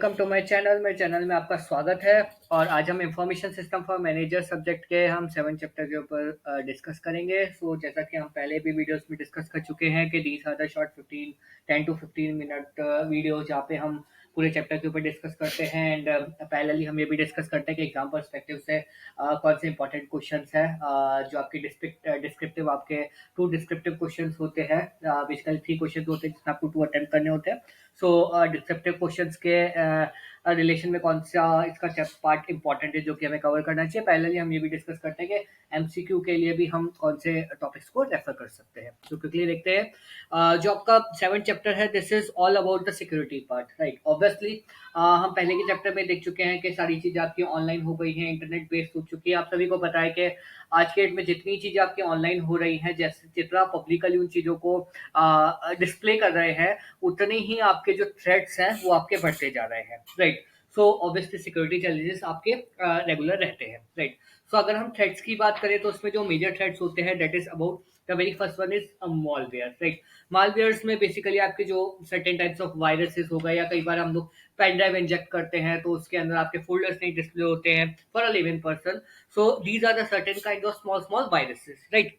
Welcome to my channel. मेरे channel में आपका स्वागत है। और आज हम information system for manager subject के हम 7 चैप्टर के ऊपर डिस्कस करेंगे। सो जैसा कि हम पहले भी वीडियोस में डिस्कस कर चुके हैं कि these are the short 10 to 15 minute video जहाँ पे हम पूरे चैप्टर के ऊपर डिस्कस करते हैं। एंड पैरेलली हम ये भी डिस्कस करते हैं कि एग्जाम पर्सपेक्टिव से कौन से इंपॉर्टेंट क्वेश्चंस है जो आपके डिस्क्रिप्टिव आपके 2 डिस्क्रिप्टिव क्वेश्चंस होते हैं। बेसिकली 3 क्वेश्चन होते हैं जिसमें आपको 2 अटेम्प्ट करने होते हैं। सो डिस्क्रिप्टिव क्वेश्चंस के रिलेशन में कौन सा इसका पार्ट इंपॉर्टेंट है जो कि हमें कवर करना चाहिए। पहले हम ये भी डिस्कस करते हैं कि एमसीक्यू के लिए भी हम कौन से टॉपिक्स को रेफर कर सकते हैं। तो क्विकली देखते हैं। जो आपका 7 चैप्टर है, this is all about the security part, right. Obviously हम पहले के चैप्टर में देख चुके हैं कि सारी चीजें आपकी ऑनलाइन हो गई हैं, इंटरनेट बेस्ड हो चुकी है। आप सभी को पता है कि आज के डेट में जितनी चीजें आपकी ऑनलाइन हो रही हैं, जैसे जितना पब्लिकली उन चीजों को डिस्प्ले कर रहे हैं, उतने ही आपके जो थ्रेट्स हैं वो आपके बढ़ते जा रहे हैं, right. So obviously security challenges आपके रेगुलर रहते हैं, राइट। सो अगर हम थ्रेट्स की बात करें तो उसमें जो मेजर थ्रेट्स होते हैं, that is about the very first one is malware, right. Malwares में बेसिकली आपके जो सर्टेन टाइप्स ऑफ वायरसेस हो गए, या कई बार हम लोग पेन ड्राइव इंजेक्ट करते हैं तो उसके अंदर आपके फोल्डर्स नहीं डिस्प्ले होते हैं for a living person. So these are the certain kind of small small viruses, right.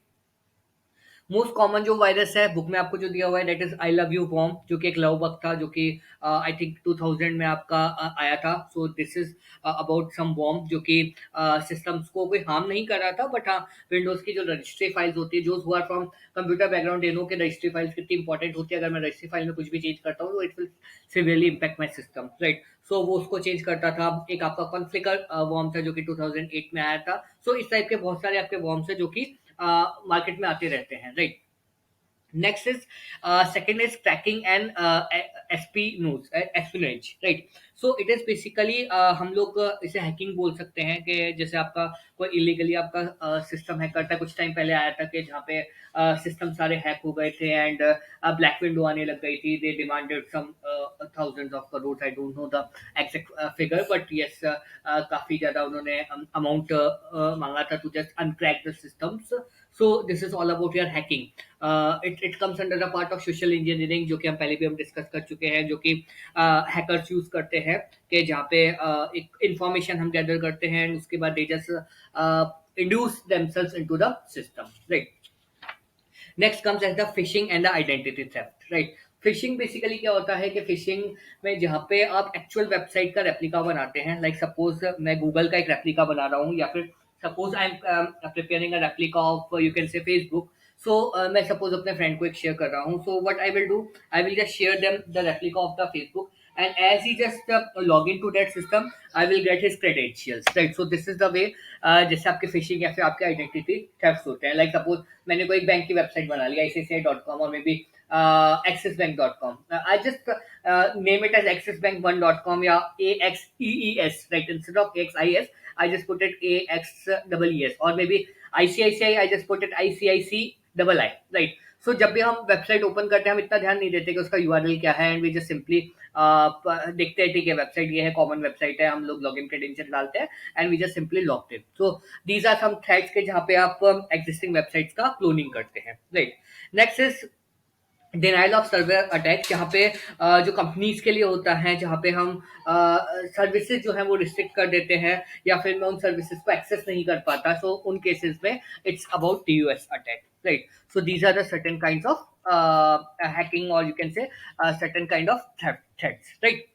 Most common जो वायरस है बुक में आपको जो दिया हुआ है, that is I love you worm, जो कि एक लव बग था, जो कि आई थिंक 2000 में आपका आया था। So this is about some worm जो कि सिस्टम्स को कोई हार्म नहीं कर रहा था, बट हाँ, विंडोज की जो रजिस्ट्री फाइल्स होती है, जो हुआ from computer background, they know के रजिस्ट्री फाइल्स कितनी इंपॉर्टेंट होती है। अगर मैं रजिस्ट्री फाइल में कुछ भी चेंज करता हूँ तो it will severely impact my system, right. So वो उसको चेंज करता था। एक आपका कॉन्फ्लिकर वॉर्म था जो कि 2008 में आया था। सो इस टाइप के बहुत सारे आपके वॉर्म्स है जो कि मार्केट में आते रहते हैं, right. Next is second is tracking and espionage, right? So it is basically हम लोग इसे हैकिंग बोल सकते हैं कि जैसे आपका कोई इलीगली आपका सिस्टम हैक करता है। कुछ टाइम पहले आया था कि जहाँ पे सिस्टम सारे हैक हो गए थे एंड ब्लैक विंडो आने लग गई थी। They demanded some thousands of crore, I don't know the exact figure, but yes काफी ज्यादा उन्होंने अमाउंट मांगा था to just uncrack the systems. So this is all about your hacking. It comes under the part of social engineering, जो कि हम पहले भी हम डिस्कस कर चुके हैं, जो कि हैकर्स यूज करते हैं कि जहाँ पे एक इंफॉर्मेशन हम गैदर करते हैं and उसके बाद they just induce themselves into the system, right. Next comes as the phishing and the identity theft, right. Phishing basically क्या होता है कि फिशिंग में जहाँ पे आप एक्चुअल वेबसाइट का रेप्लिका बनाते हैं, लाइक सपोज मैं गूगल का एक रेप्लिका बना रहा हूँ, या फिर suppose I am preparing a replica of you can say Facebook. So मैं सपोज अपने फ्रेंड को एक शेयर कर रहा हूँ। So what I will do, I will just share them the replica of the Facebook, and as he just log into that system, I will get his credentials, right? So this is the way जैसे आपके fishing या फिर आपके identity theft होते हैं। Like suppose मैंने कोई bank की वेबसाइट बना ली ICICI.com और may be axisbank.com, I just name it as axisbank1.com या AXEES, right? Instead of AXIS I just put it AXEES, or maybe ICICI I just put it ICICI, right? सो जब भी हम website open करते हैं हम इतना ध्यान नहीं देते कि उसका यूआरएल क्या है, एंड वी जस्ट सिंपली देखते हैं ठीक है वेबसाइट ये है, कॉमन वेबसाइट है, हम लोग लॉगिन क्रेडेंशियल डालते हैं and we just simply log in. So these are some threats के जहाँ पे आप एग्जिस्टिंग वेबसाइट्स का क्लोनिंग करते हैं, right. Next is denial of server attack, जहाँ पे जो कंपनीज के लिए होता है, जहाँ पे हम सर्विसेज जो है वो रिस्ट्रिक्ट कर देते हैं या फिर मैं उन सर्विसेज को एक्सेस नहीं कर पाता। सो उन केसेस में it's about DUS attack, right? So these are the certain kinds of hacking, or you can say certain kind of threats, right?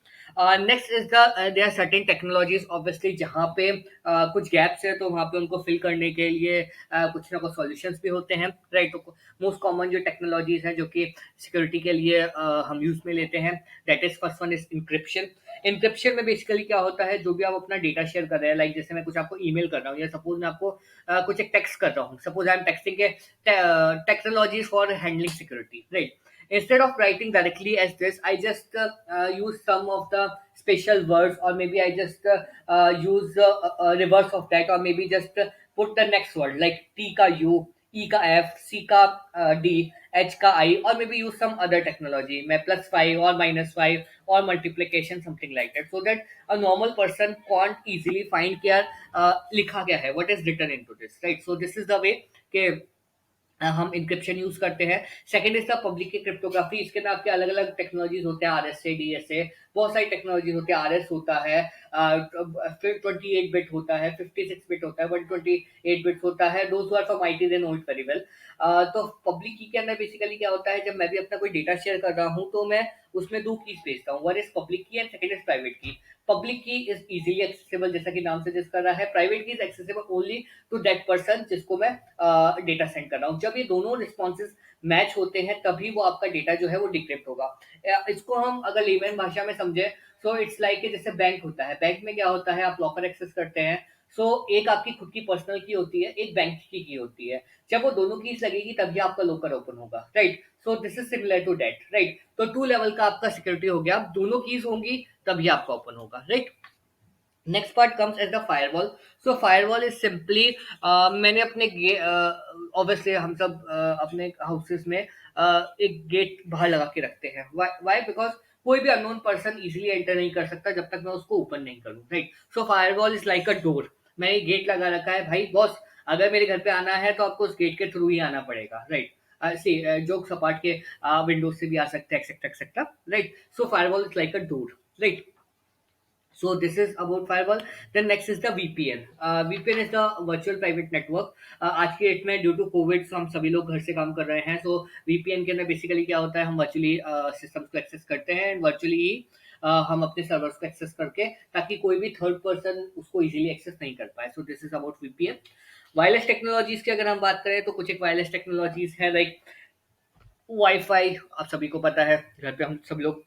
Next is there are certain technologies obviously जहाँ पे कुछ gaps है तो वहाँ पे उनको fill करने के लिए कुछ ना कुछ सॉल्यूशंस भी होते हैं, राइट। तो मोस्ट कॉमन जो टेक्नोलॉजीज हैं जो कि सिक्योरिटी के लिए हम यूज में लेते हैं, that is first one is encryption. Encryption में बेसिकली क्या होता है, जो भी आप अपना डेटा शेयर कर रहे हैं, लाइक जैसे मैं कुछ आपको ईमेल कर रहा हूँ या सपोज मैं आपको कुछ एक टेक्स्ट कर रहा हूँ, सपोज आई एम टेक्सटिंग के technologies for handling security, right? Instead of writing directly as this, I just use some of the special words, or maybe I just use reverse of that, or maybe just put the next word like T ka U, E ka F, C ka D, H ka I, or maybe use some other technology, मैं +5 or -5 or multiplication, something like that, so that a normal person can't easily find कि यार लिखा क्या है, what is written into this, right? So this is the way कि हम encryption use करते हैं। सेकंड इज द पब्लिक की क्रिप्टोग्राफी। इसके अंदर आपके अलग अलग टेक्नोलॉजीज होते हैं, आरएसए, डीएसए, बहुत सारी टेक्नोलॉजीज होती है। आरएस होता है, फिर 28 बिट होता है, 56 बिट होता है, 128 बिट होता है। दोस्त are from IT they know it very well. तो पब्लिक की के अंदर बेसिकली क्या होता है, जब मैं भी अपना कोई डेटा शेयर कर रहा हूँ तो मैं उसमें दो कीज भेजता हूँ, one is public key and second is private key. Public key is easily accessible, जैसा कि नाम सजेस्ट कर रहा है। Private key is accessible only to that person जिसको मैं डेटा सेंड कर रहा हूँ। जब ये दोनों रिस्पॉन्सेज मैच होते हैं तभी वो आपका डेटा जो है वो डिक्रिप्ट होगा। इसको हम अगर लेमन भाषा में समझे, सो इट्स लाइक जैसे बैंक होता है। बैंक में क्या होता है, आप लॉकर एक्सेस करते हैं, सो एक आपकी खुद की पर्सनल की होती है, एक बैंक की होती है। जब वो दोनों कीज लगेगी तभी आपका लॉकर ओपन होगा, right. So this is similar to that, right. तो टू लेवल का आपका सिक्योरिटी हो गया, दोनों कीज होंगी तभी आपका ओपन होगा, right. Next part comes as the firewall. So firewall is simply, मैंने अपने ऑब्वियसली हम सब अपने हाउसेस में एक गेट बाहर लगा के रखते हैं। वाई? बिकॉज कोई भी अननोन पर्सन इजीली एंटर नहीं कर सकता जब तक मैं उसको ओपन नहीं करूँ, right. So firewall is like a door. मैंने गेट लगा रखा है भाई बॉस, अगर मेरे घर पे आना है तो आपको उस गेट के थ्रू ही आना पड़ेगा, राइट। सी जोक सपाट के विंडो से भी आ सकते हैं, etcetera etcetera, right. So firewall is like a door, right. So this is about firewall. Then next is the VPN. VPN is the virtual private network. आज की डेट में ड्यू टू कोविड हम सभी लोग घर से काम कर रहे हैं। सो VPN के अंदर बेसिकली क्या होता है, हम वर्चुअली सिस्टम्स को एक्सेस करते हैं एंड वर्चुअली ही हम अपने सर्वर्स को एक्सेस करके, ताकि कोई भी थर्ड पर्सन उसको इजीली एक्सेस नहीं कर पाए। सो this is about VPN। Wireless technologies की अगर हम बात करें तो कुछ एक वायरलेस टेक्नोलॉजीज है, लाइक वाईफाई। आप सभी को पता है घर पे हम सब लोग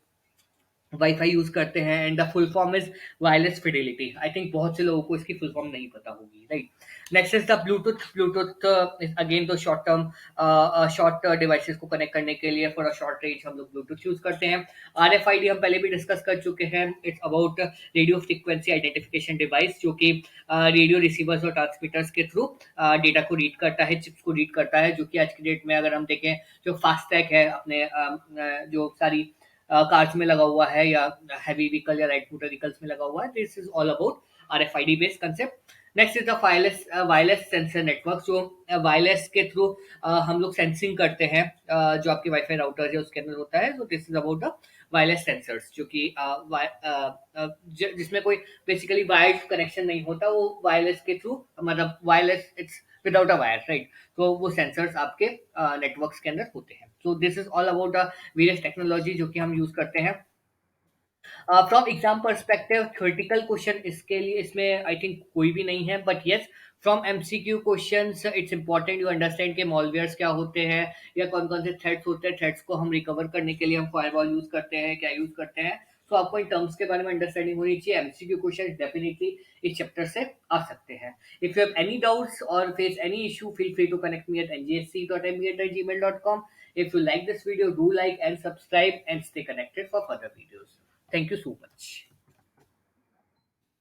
वाईफाई यूज करते हैं and the full form is wireless Fidelity. I think बहुत से लोगों को इसकी फुल फॉर्म नहीं पता होगी, right. Next is the Bluetooth. Bluetooth is again the short term, short devices को कनेक्ट करने के लिए फॉर अ शॉर्ट रेंज हम लोग ब्लूटूथ यूज करते हैं। आरएफआईडी हम पहले भी डिस्कस कर चुके हैं। It's about radio frequency identification device, जो कि रेडियो रिसीवर्स और ट्रांसमीटर्स के थ्रू डेटा को रीड करता है, चिप्स को रीड करता है, जो कि आज की डेट में अगर हम देखें, जो फास्टैग है अपने जो सारी कार्स में लगा हुआ है या हैवी व्हीकल या लाइट मोटर व्हीकल्स में लगा हुआ है, this is all about RFID based concept. Next is the wireless sensor network. जो वायरलेस के थ्रू हम लोग सेंसिंग करते हैं, जो आपके वाईफाई राउटर है उसके अंदर होता है। सो this is about the wireless sensors, जो कि जिसमें कोई बेसिकली वायर्ड कनेक्शन नहीं होता, वो वायरलेस के थ्रू, मतलब wireless, it's without a wire, right. तो वो सेंसर्स आपके नेटवर्क्स के अंदर होते हैं। सो this is all about the various technology जो कि हम यूज करते हैं। From exam perspective theoretical question इसके लिए इसमें आई थिंक कोई भी नहीं है, but yes from MCQ questions it's important you understand के मॉलवेयर्स क्या होते हैं या कौन कौन से थ्रेड्स होते हैं। थ्रेड्स को हम रिकवर करने के लिए हम फायरवॉल यूज करते हैं, क्या यूज करते हैं। तो आपको इन टर्म्स के बारे में अंडरस्टैंडिंग होनी चाहिए। एमसीक्यू क्वेश्चन डेफिनेटली इस चैप्टर से आ सकते हैं। If you have any doubts और face any issue, feel free to connect me at njsc.mb@gmail.com. If you like this video, do like and subscribe and stay connected for further videos. Thank you so much.